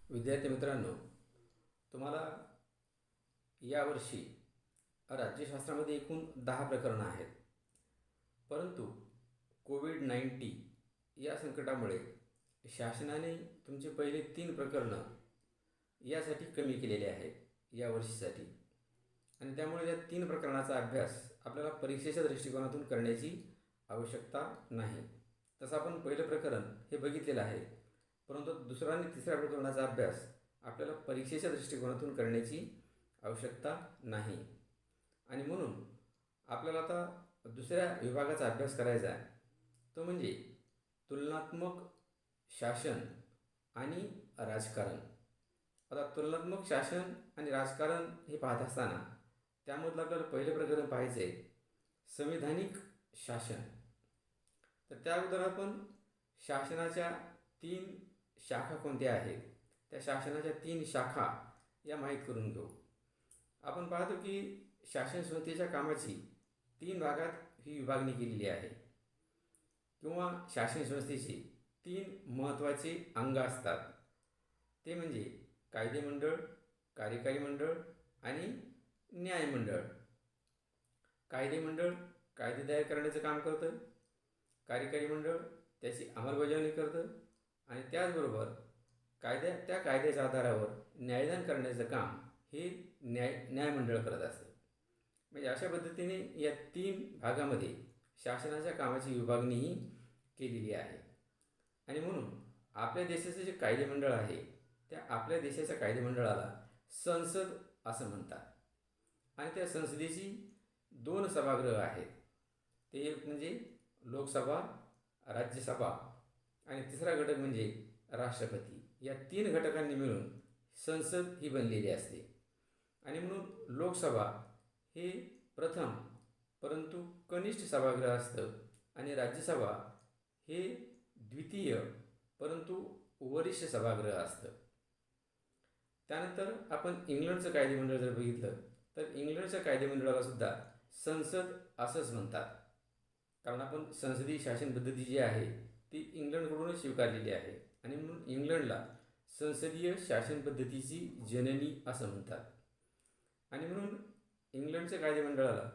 विद्यार्थी मित्रांनो, तुम्हाला यावर्षी राज्यशास्त्रामध्ये एकूण 10 प्रकरणं आहेत. परंतु कोविड-19 या संकटामुळे शासनाने तुमचे पहिले 3 प्रकरणं यासाठी कमी केलेले आहेत या वर्षीसाठी. आणि त्यामुळे या 3 प्रकरणाचा अभ्यास आपल्याला परीक्षेच्या दृष्टिकोनातून करण्याची आवश्यकता नाही. तसं आपण पहिलं प्रकरण हे बघितलेलं आहे, परंतु दुसरा आणि तिसऱ्या प्रकरणाचा अभ्यास आपल्याला परीक्षेच्या दृष्टिकोनातून करण्याची आवश्यकता नाही. आणि म्हणून आपल्याला आता दुसऱ्या विभागाचा अभ्यास करायचा आहे, तो म्हणजे तुलनात्मक शासन आणि राजकारण. आता तुलनात्मक शासन आणि राजकारण हे पाहत असताना त्यामधलं आपल्याला पहिलं प्रकरण पाहायचं आहे संविधानिक शासन. तर त्या अगोदर आपण शासनाच्या 3 शाखा कोणत्या आहेत, त्या शासनाच्या 3 शाखा या माहीत करून घेऊ. आपण पाहतो की शासन संस्थेच्या कामाची 3 भागात ही विभागणी केलेली आहे, किंवा शासन संस्थेचे 3 महत्त्वाचे अंग असतात. ते म्हणजे कायदेमंडळ, कार्यकारी मंडळ आणि न्यायमंडळ. कायदेमंडळ कायदे तयार करण्याचं काम करतं, कार्यकारी मंडळ त्याची अंमलबजावणी करतं, आणि त्याचबरोबर त्या कायद्याच्या आधारावर न्यायदान करण्याचं काम हे न्यायमंडळ करत असतं. म्हणजे अशा पद्धतीने या 3 भागामध्ये शासनाच्या कामाची विभागणीही केलेली आहे. आणि म्हणून आपल्या देशाचं जे कायदेमंडळ आहे, त्या आपल्या देशाच्या कायदेमंडळाला संसद असं म्हणतात. आणि त्या संसदेची 2 सभागृह आहेत. ते एक म्हणजे लोकसभा, राज्यसभा, आणि तिसरा घटक म्हणजे राष्ट्रपती. या 3 घटकांनी मिळून संसद ही बनलेली असते. आणि म्हणून लोकसभा हे प्रथम परंतु कनिष्ठ सभागृह असतं, आणि राज्यसभा हे द्वितीय परंतु वरिष्ठ सभागृह असतं. त्यानंतर आपण इंग्लंडचं कायदेमंडळ जर बघितलं तर इंग्लंडच्या कायदेमंडळाला सुद्धा संसद असंच म्हणतात, कारण आपण संसदीय शासन पद्धती जी आहे ती इंग्लंडकडूनच स्वीकारलेली आहे. आणि म्हणून इंग्लंडला संसदीय शासन पद्धतीची जननी असं म्हणतात. आणि म्हणून इंग्लंडच्या कायदेमंडळाला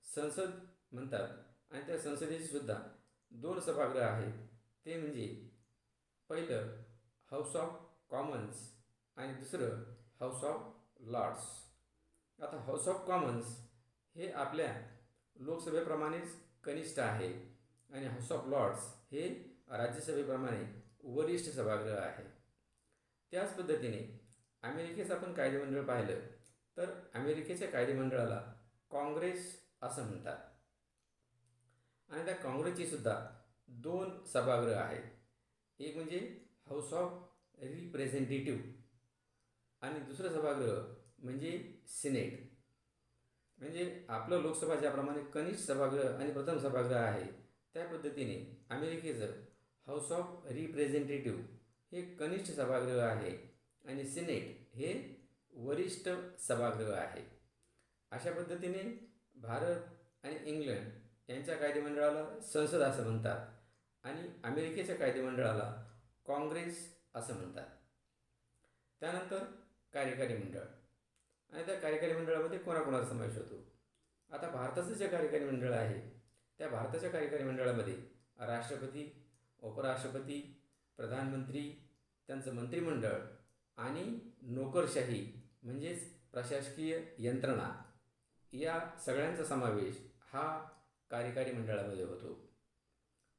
संसद म्हणतात. आणि त्या संसदेचे सुद्धा 2 सभागृह आहेत. ते म्हणजे पहिलं हाऊस ऑफ कॉमन्स आणि दुसरं हाऊस ऑफ लॉर्ड्स. आता हाऊस ऑफ कॉमन्स हे आपल्या लोकसभेप्रमाणेच कनिष्ठ आहे, आणि हाऊस ऑफ लॉर्ड्स हे राज्यसभेप्रमाणे वरिष्ठ सभागृह आहे. त्याच पद्धतीने अमेरिकेचं आपण कायदेमंडळ पाहिलं तर अमेरिकेच्या कायदेमंडळाला काँग्रेस असं म्हणतात. आणि त्या काँग्रेसची सुद्धा 2 सभागृह आहेत. एक म्हणजे हाऊस ऑफ रिप्रेझेंटेटिव्ह, आणि दुसरं सभागृह म्हणजे सिनेट. म्हणजे आपलं लोकसभा ज्याप्रमाणे कनिष्ठ सभागृह आणि प्रथम सभागृह आहे, त्या पद्धतीने अमेरिकेचं हाऊस ऑफ रिप्रेझेंटेटिव्ह हे कनिष्ठ सभागृह आहे, आणि सिनेट हे वरिष्ठ सभागृह आहे. अशा पद्धतीने भारत आणि इंग्लंड यांच्या कायदेमंडळाला संसद असं म्हणतात, आणि अमेरिकेच्या कायदेमंडळाला काँग्रेस असं म्हणतात. त्यानंतर कार्यकारी मंडळ. आणि त्या कार्यकारी मंडळामध्ये कोणाकोणाचा समावेश होतो. आता भारताचं जे कार्यकारी मंडळ आहे, त्या भारताच्या कार्यकारी मंडळामध्ये राष्ट्रपती, उपराष्ट्रपती, प्रधानमंत्री, त्यांचं मंत्रिमंडळ आणि नोकरशाही म्हणजेच प्रशासकीय यंत्रणा या सगळ्यांचा समावेश हा कार्यकारी मंडळामध्ये होतो.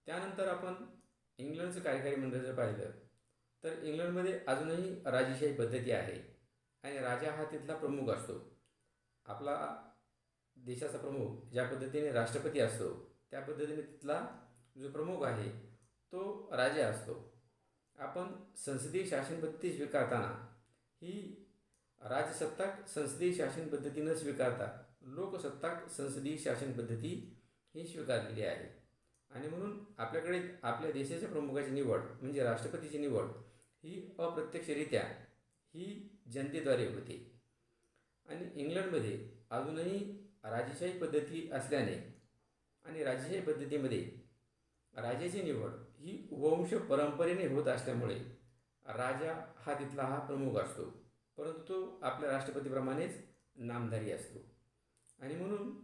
त्यानंतर आपण इंग्लंडचं कार्यकारी मंडळ जर पाहिलं तर इंग्लंडमध्ये अजूनही राजेशाही पद्धती आहे, आणि राजा हा तिथला प्रमुख असतो. आपला देशाचा प्रमुख ज्या पद्धतीने राष्ट्रपती असतो, त्या पद्धतीने तिथला जो प्रमुख आहे तो राजा असतो. आपण संसदीय शासन पद्धती स्वीकारताना ही राजसत्ताक संसदीय शासन पद्धती न स्वीकारता लोकसत्ताक संसदीय शासन पद्धती ही स्वीकारलेली आहे. आणि म्हणून आपल्याकडे आपल्या देशाच्या प्रमुखाची निवड म्हणजे राष्ट्रपतीची निवड ही अप्रत्यक्षरित्या ही जनतेद्वारे होते. आणि इंग्लंडमध्ये अजूनही राजेशाही पद्धती असल्याने आणि राजेशाही पद्धतीमध्ये राजाची निवड ही वंश परंपरेने होत असल्यामुळे राजा हा तिथला हा प्रमुख असतो, परंतु तो आपल्या राष्ट्रपतीप्रमाणेच नामधारी असतो. आणि म्हणून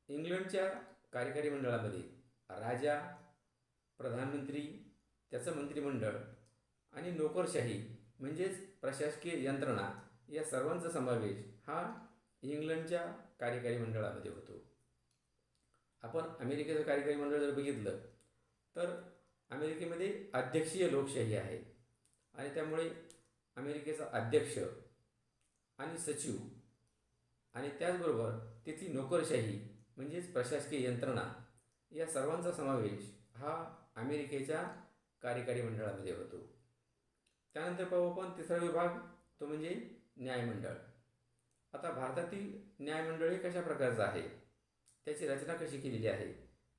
इंग्लंडच्या कार्यकारी मंडळामध्ये राजा, प्रधानमंत्री, त्याचं मंत्रिमंडळ आणि नोकरशाही म्हणजेच प्रशासकीय यंत्रणा या सर्वांचा समावेश हा इंग्लंडच्या कार्यकारी मंडळामध्ये होतो. आपण अमेरिकेचं कार्यकारी मंडळ जर बघितलं तर अमेरिकेमध्ये अध्यक्षीय लोकशाही आहे आणि त्यामुळे अमेरिकेचा अध्यक्ष आणि सचिव आणि त्याचबरोबर तिथली नोकरशाही म्हणजेच प्रशासकीय यंत्रणा या सर्वांचा समावेश हा अमेरिकेच्या कार्यकारी मंडळामध्ये होतो. त्यानंतर पाहू आपण तिसरा विभाग, तो म्हणजे न्यायमंडळ. आता भारतातील न्यायमंडळ हे कशा प्रकारचं आहे, त्याची रचना कशी केलेली आहे,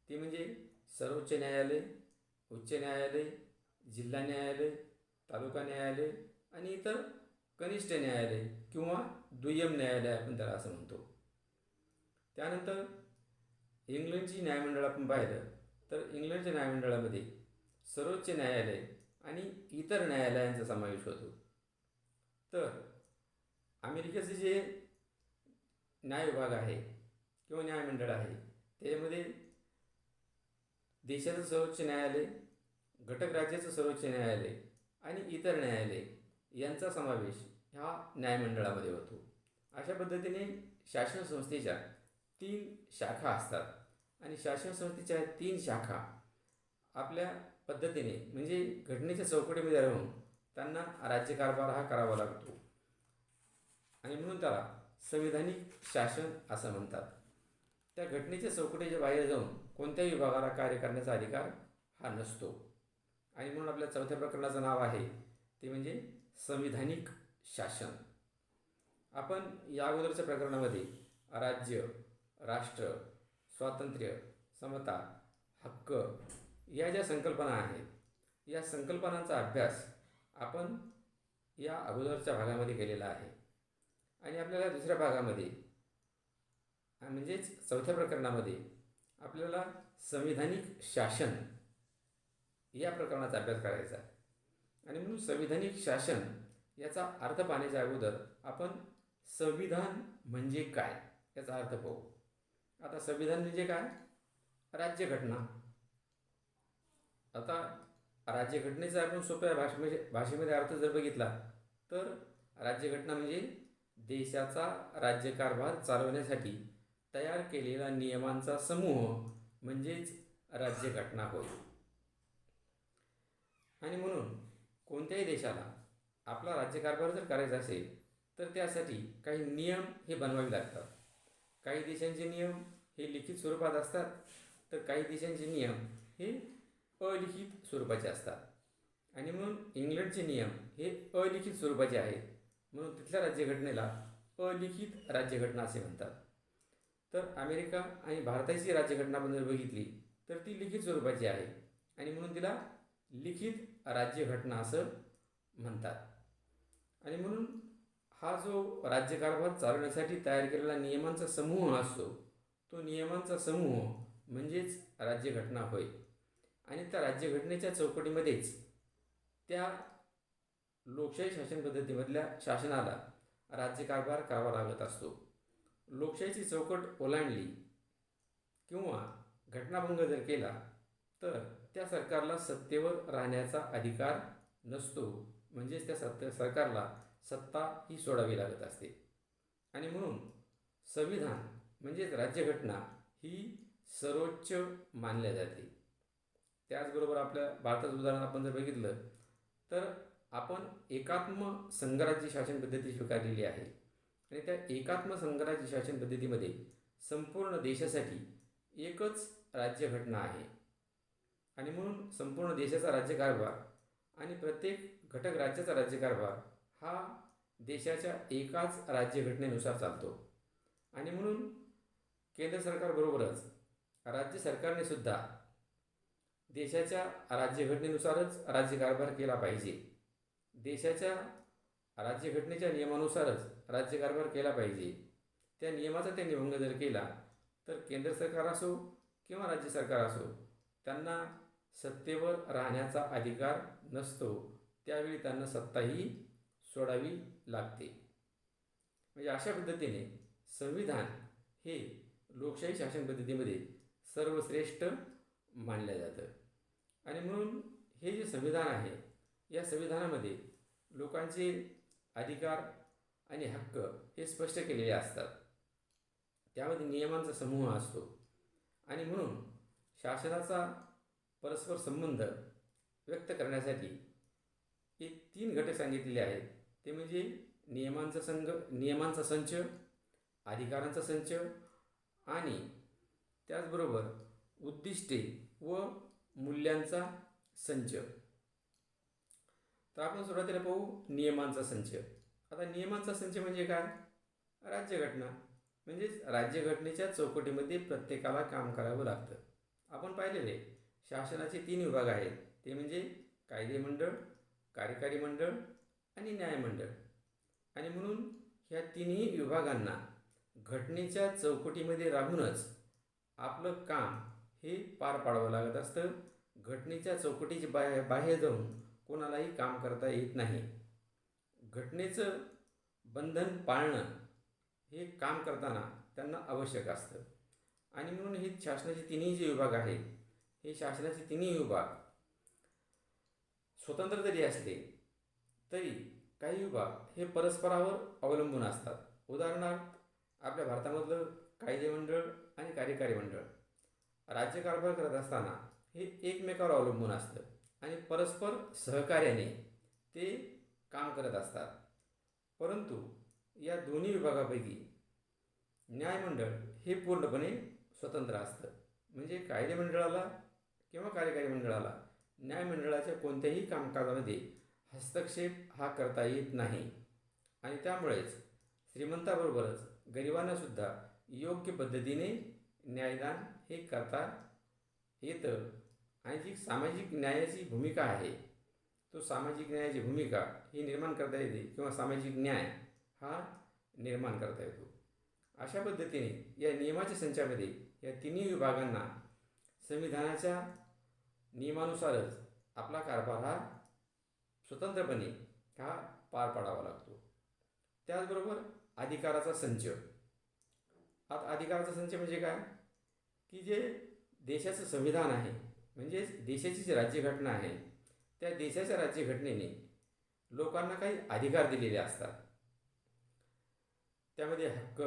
ती म्हणजे सर्वोच्च न्यायालय, उच्च न्यायालय, जिल्हा न्यायालय, तालुका न्यायालय आणि इतर कनिष्ठ न्यायालय किंवा दुय्यम न्यायालय आपण त्याला असं म्हणतो. त्यानंतर इंग्लंडची न्यायमंडळ आपण पाहिलं तर इंग्लंडच्या न्यायमंडळामध्ये सर्वोच्च न्यायालय आणि इतर न्यायालयांचा समावेश होतो. तर अमेरिकेचे जे न्याय विभाग आहे किंवा न्यायमंडळ आहे त्याच्यामध्ये देशाचं सर्वोच्च न्यायालय, घटक राज्याचं सर्वोच्च न्यायालय आणि इतर न्यायालय यांचा समावेश ह्या न्यायमंडळामध्ये होतो. अशा पद्धतीने शासन संस्थेच्या 3 शाखा असतात आणि शासन संस्थेच्या 3 शाखा आपल्या पद्धतीने म्हणजे घटनेच्या चौकटीमध्ये राहून त्यांना राज्यकारभार हा करावा लागतो आणि म्हणून त्याला संविधानिक शासन असं म्हणतात. त्या घटनेच्या चौकटीच्या बाहेर जाऊन कोणत्याही विभागाला कार्य करण्याचा अधिकार हा नसतो आणि म्हणून आपल्या चौथ्या प्रकरणाचं नाव आहे ते म्हणजे संविधानिक शासन. आपण या अगोदरच्या प्रकरणामध्ये राज्य, राष्ट्र, स्वातंत्र्य, समता, हक्क या ज्या संकल्पना आहेत या संकल्पनांचा अभ्यास आपण या अगोदरच्या भागामध्ये केलेला आहे आणि आपल्याला दुसऱ्या भागामध्ये म्हणजेच चौथ्या प्रकरणामध्ये आपल्याला संविधानिक शासन या प्रकरणाचा अभ्यास करायचा आहे. आणि म्हणून संविधानिक शासन याचा अर्थ पाहण्याच्या अगोदर आपण संविधान म्हणजे काय याचा अर्थ पाहू. आता संविधान म्हणजे काय? राज्यघटना. आता राज्यघटनेचा आपण सोप्या भाषेमध्ये अर्थ जर बघितला तर राज्यघटना म्हणजे देशाचा राज्यकारभार चालवण्यासाठी तयार केलेला नियमांचा समूह म्हणजेच राज्यघटना होय. आणि म्हणून कोणत्याही देशाला आपला राज्यकारभार जर करायचा असेल तर त्यासाठी काही नियम हे बनवावे लागतात. काही देशांचे नियम हे लिखित स्वरूपात असतात तर काही देशांचे नियम हे अलिखित स्वरूपाचे असतात आणि म्हणून इंग्लंडचे नियम हे अलिखित स्वरूपाचे आहेत म्हणून तिथल्या राज्यघटनेला अलिखित राज्यघटना असे म्हणतात. तर अमेरिका आणि भारताची राज्यघटना आपण जर बघितली तर ती लिखित स्वरूपाची आहे आणि म्हणून तिला लिखित राज्यघटना असं म्हणतात. आणि म्हणून हा जो राज्यकारभार चालवण्यासाठी तयार केलेला नियमांचा समूह असतो तो नियमांचा समूह म्हणजेच राज्यघटना होय. आणि त्या राज्यघटनेच्या चौकटीमध्येच त्या लोकशाही शासन पद्धतीमधल्या शासनाला राज्यकारभार करावा लागत असतो. लोकशाहीची चौकट ओलांडली किंवा घटनाभंग जर केला तर त्या सरकारला सत्तेवर राहण्याचा अधिकार नसतो म्हणजेच त्या सरकारला सत्ता ही सोडावी लागत असते. आणि म्हणून संविधान म्हणजेच राज्यघटना ही सर्वोच्च मानल्या जाते. त्याचबरोबर आपल्या भारताचं उदाहरण आपण जर बघितलं तर आपण एकात्म संघराज्य शासन पद्धती स्वीकारलेली आहे आणि त्या एकात्म संघराज्य शासन पद्धतीमध्ये संपूर्ण देशासाठी एकच राज्यघटना आहे आणि म्हणून संपूर्ण देशाचा राज्यकारभार आणि प्रत्येक घटक राज्याचा राज्यकारभार हा देशाच्या एकाच राज्यघटनेनुसार चालतो. आणि म्हणून केंद्र सरकारबरोबरच राज्य सरकारने सुद्धा देशाच्या राज्यघटनेनुसारच राज्यकारभार केला पाहिजे. देशाच्या राज्यघटनेच्या नियमानुसारच राज्यकारभार केला पाहिजे. त्या नियमाचा त्यांनी भंग जर केला तर केंद्र सरकार असो किंवा राज्य सरकार असो त्यांना सत्तेवर राहण्याचा अधिकार नसतो त्यावेळी त्यांना सत्ताही सोडावी लागते. म्हणजे अशा पद्धतीने संविधान हे लोकशाही शासन पद्धतीमध्ये सर्वश्रेष्ठ मानलं जातं. आणि म्हणून हे जे संविधान आहे या संविधानामध्ये लोकांचे अधिकार आणि हक्क हे स्पष्ट केलेले असतात. त्यामध्ये नियमांचा समूह असतो आणि म्हणून शासनाचा परस्पर संबंध व्यक्त करण्यासाठी हे 3 घटक सांगितलेले आहेत. ते म्हणजे नियमांचा संच, अधिकारांचा संच आणि त्याचबरोबर उद्दिष्टे व मूल्यांचा संच. तर आपण सुरुवातीला पाहू नियमांचा संच. आता नियमांचा संच म्हणजे काय? राज्यघटना. म्हणजेच राज्यघटनेच्या चौकटीमध्ये प्रत्येकाला काम करावं लागतं. आपण पाहिलेले शासनाचे 3 विभाग आहेत. ते म्हणजे कायदे मंडळ, कार्यकारी मंडळ आणि न्यायमंडळ. आणि म्हणून ह्या तिन्ही विभागांना घटनेच्या चौकटीमध्ये राहूनच आपलं काम हे पार पाडावं लागत असतं. घटनेच्या चौकटीच्या बाहेर जाऊन कोणालाही काम करता येत नाही. घटनेचं बंधन पाळणं हे काम करताना त्यांना आवश्यक असतं. आणि म्हणून हे शासनाचे तिन्ही जे विभाग आहेत हे शासनाचे तिन्ही विभाग स्वतंत्र जरी असले तरी काही विभाग हे परस्परावर अवलंबून असतात. उदाहरणार्थ आपल्या भारतामधलं कायदे मंडळ आणि कार्यकारी मंडळ राज्यकारभार करत असताना हे एकमेकावर अवलंबून असतं आणि परस्पर सहकार्याने ते काम करत असतात. परंतु या दोन्ही विभागापैकी न्यायमंडळ हे पूर्णपणे स्वतंत्र असतं. म्हणजे कायदे मंडळाला किंवा कार्यकारी मंडळाला न्यायमंडळाच्या कोणत्याही कामकाजामध्ये हस्तक्षेप हा करता येत नाही. आणि त्यामुळेच श्रीमंताबरोबरच गरिबांनासुद्धा योग्य पद्धतीने न्यायदान हे करता येतं. आणि जी सामाजिक न्यायाची भूमिका आहे तो सामाजिक न्यायाची भूमिका ही निर्माण करता येते किंवा सामाजिक न्याय हा निर्माण करता येतो. अशा पद्धतीने या नियमाच्या संचामध्ये या तिन्ही विभागांना संविधानाच्या नियमानुसारच आपला कारभार हा स्वतंत्रपणे हा पार पाडावा लागतो. त्याचबरोबर अधिकाराचा संच. आता अधिकाराचा संच म्हणजे काय? की जे देशाचं संविधान आहे म्हणजेच देशाची जी राज्यघटना आहे त्या देशाच्या राज्यघटनेने लोकांना काही अधिकार दिलेले असतात. त्यामध्ये हक्क,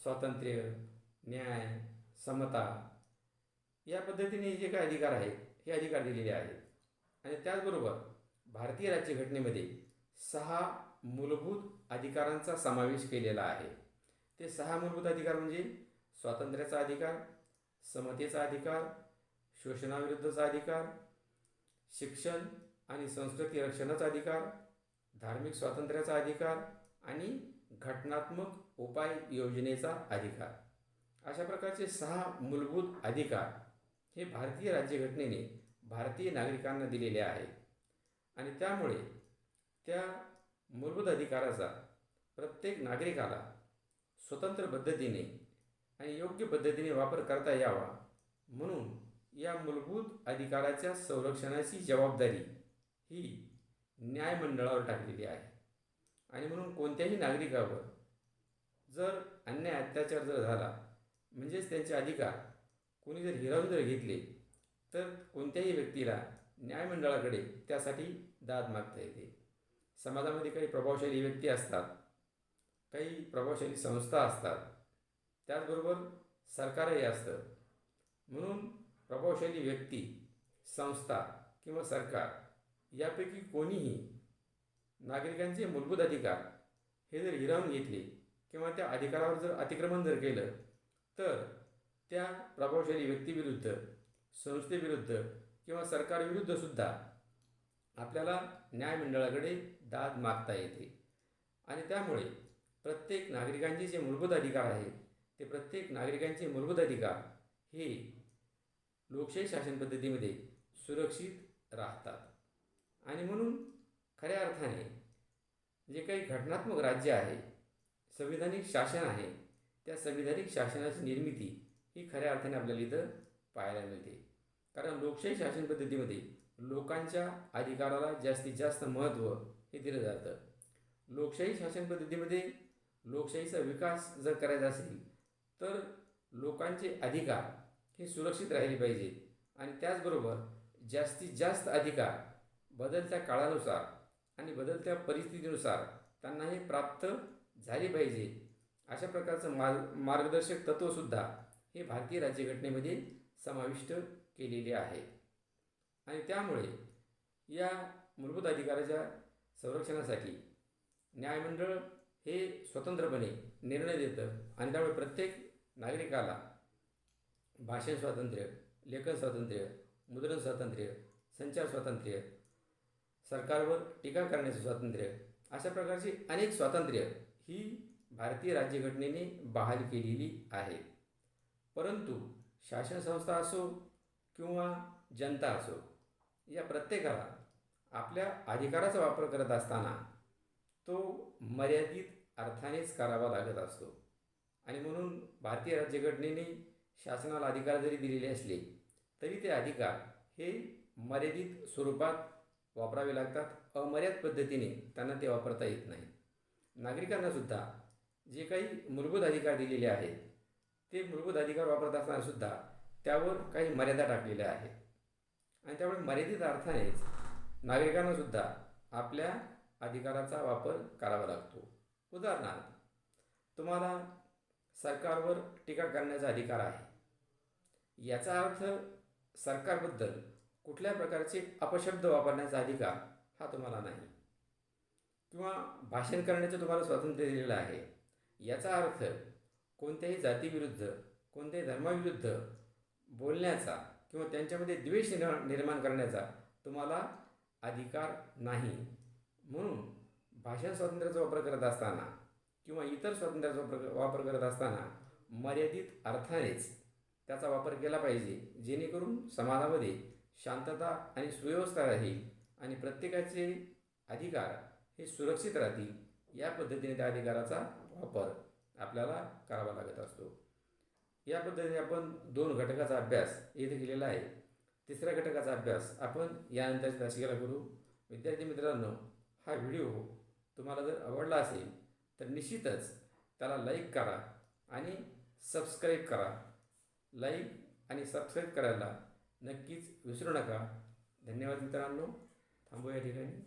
स्वातंत्र्य, न्याय, समता या पद्धतीने जे काही अधिकार आहेत हे अधिकार दिलेले आहेत. आणि त्याचबरोबर भारतीय राज्यघटनेमध्ये 6 मूलभूत अधिकारांचा समावेश केलेला आहे. ते 6 मूलभूत अधिकार म्हणजे स्वातंत्र्याचा अधिकार, समतेचा अधिकार, शोषणाविरुद्धचा अधिकार, शिक्षण आणि संस्कृती रक्षणाचा अधिकार, धार्मिक स्वातंत्र्याचा अधिकार आणि घटनात्मक उपाययोजनेचा अधिकार. अशा प्रकारचे 6 मूलभूत अधिकार हे भारतीय राज्यघटनेने भारतीय नागरिकांना दिलेले आहेत. आणि त्यामुळे त्या मूलभूत अधिकाराचा प्रत्येक नागरिकाला स्वतंत्र पद्धतीने आणि योग्य पद्धतीने वापर करता यावा म्हणून या मूलभूत अधिकाराच्या संरक्षणाची जबाबदारी ही न्यायमंडळावर टाकलेली आहे. आणि म्हणून कोणत्याही नागरिकावर जर अन्याय अत्याचार जर झाला म्हणजेच त्यांचे अधिकार कोणी जर हिरावून जर घेतले तर कोणत्याही व्यक्तीला न्यायमंडळाकडे त्यासाठी दाद मागता येते. समाजामध्ये काही प्रभावशाली व्यक्ती असतात, काही प्रभावशाली संस्था असतात, त्याचबरोबर सरकारही असतं. म्हणून प्रभावशाली व्यक्ती, संस्था किंवा सरकार यापैकी कोणीही नागरिकांचे मूलभूत अधिकार हे जर हिरावून घेतले किंवा त्या अधिकारावर जर अतिक्रमण जर केलं तर त्या प्रभावशाली व्यक्तीविरुद्ध, संस्थेविरुद्ध किंवा सरकारविरुद्धसुद्धा आपल्याला न्यायमंडळाकडे दाद मागता येते. आणि त्यामुळे प्रत्येक नागरिकांचे जे मूलभूत अधिकार आहेत ते प्रत्येक नागरिकांचे मूलभूत अधिकार हे लोकशाही शासन पद्धतीमध्ये सुरक्षित राहतात. आणि म्हणून खऱ्या अर्थाने जे काही घटनात्मक राज्य आहे, संविधानिक शासन आहे, त्या संविधानिक शासनाची निर्मिती ही खऱ्या अर्थाने आपल्याला इथं पाहायला मिळते. कारण लोकशाही शासन पद्धतीमध्ये लोकांच्या अधिकाराला जास्तीत जास्त महत्त्व हे दिलं जातं. लोकशाही शासन पद्धतीमध्ये लोकशाहीचा विकास जर करायचा असेल तर लोकांचे अधिकार हे सुरक्षित राहिले पाहिजेत आणि त्याचबरोबर जास्तीत जास्त अधिकार बदलत्या काळानुसार आणि बदलत्या परिस्थितीनुसार त्यांना हे प्राप्त झाले पाहिजे. अशा प्रकारचं मार्गदर्शक तत्त्वसुद्धा हे भारतीय राज्यघटनेमध्ये समाविष्ट केलेले आहे. आणि त्यामुळे या मूलभूत अधिकाराच्या संरक्षणासाठी न्यायमंडळ हे स्वतंत्रपणे निर्णय देतं आणि त्यामुळे प्रत्येक नागरिकाला भाषण स्वातंत्र्य, लेखन स्वातंत्र्य, मुद्रण स्वातंत्र्य, संचार स्वातंत्र्य, सरकारवर टीका करण्याचे स्वातंत्र्य, अशा प्रकारची अनेक स्वातंत्र्य ही भारतीय राज्यघटनेने बहाल केलेली आहेत. परंतु शासन संस्था असो किंवा जनता असो, या प्रत्येकाला आपल्या अधिकाराचा वापर करत असताना तो मर्यादित अर्थानेच करावा लागत असतो. आणि म्हणून भारतीय राज्यघटनेने शासनाला अधिकार जरी दिलेले असले तरी ते अधिकार हे मर्यादित स्वरूपात वापरावे लागतात. अमर्याद पद्धतीने त्यांना ते वापरता येत नाही. नागरिकांनासुद्धा जे काही मूलभूत अधिकार दिलेले आहेत ते मूलभूत अधिकार वापरत असतानासुद्धा त्यावर काही मर्यादा टाकलेल्या आहेत आणि त्यामुळे मर्यादित अर्थानेच नागरिकांनासुद्धा आपल्या अधिकाराचा वापर करावा लागतो. उदाहरणार्थ, तुम्हाला सरकारवर टीका करण्याचा अधिकार आहे. याचा अर्थ सरकारबद्दल कुठल्या प्रकारचे अपशब्द वापरण्याचा अधिकार हा तुम्हाला नाही. किंवा भाषण करण्याचं तुम्हाला स्वातंत्र्य दिलेलं आहे. याचा अर्थ कोणत्याही जातीविरुद्ध, कोणत्याही धर्माविरुद्ध बोलण्याचा किंवा त्यांच्यामध्ये द्वेष निर्माण करण्याचा तुम्हाला अधिकार नाही. म्हणून भाषण स्वातंत्र्याचा वापर करत असताना किंवा इतर स्वातंत्र्याचा वापर करत असताना मर्यादित अर्थानेच त्याचा वापर केला पाहिजे, जेणेकरून समाजामध्ये शांतता आणि सुव्यवस्था राहील आणि प्रत्येकाचे अधिकार हे सुरक्षित राहतील. या पद्धतीने त्या अधिकाराचा वापर आपल्याला करावा लागत असतो. या पद्धतीने आपण 2 घटकाचा अभ्यास इथे केलेला आहे. 3ऱ्या घटकाचा अभ्यास आपण यानंतर तासिकेला करू. विद्यार्थी मित्रांनो, हा व्हिडिओ तुम्हाला जर आवडला असेल तर निश्चितच त्याला लाईक करा आणि सबस्क्राईब करा. लाईक आणि सबस्क्राईब करायला नक्कीच विसरू नका. धन्यवाद मित्रांनो. थांबू या ठिकाणी.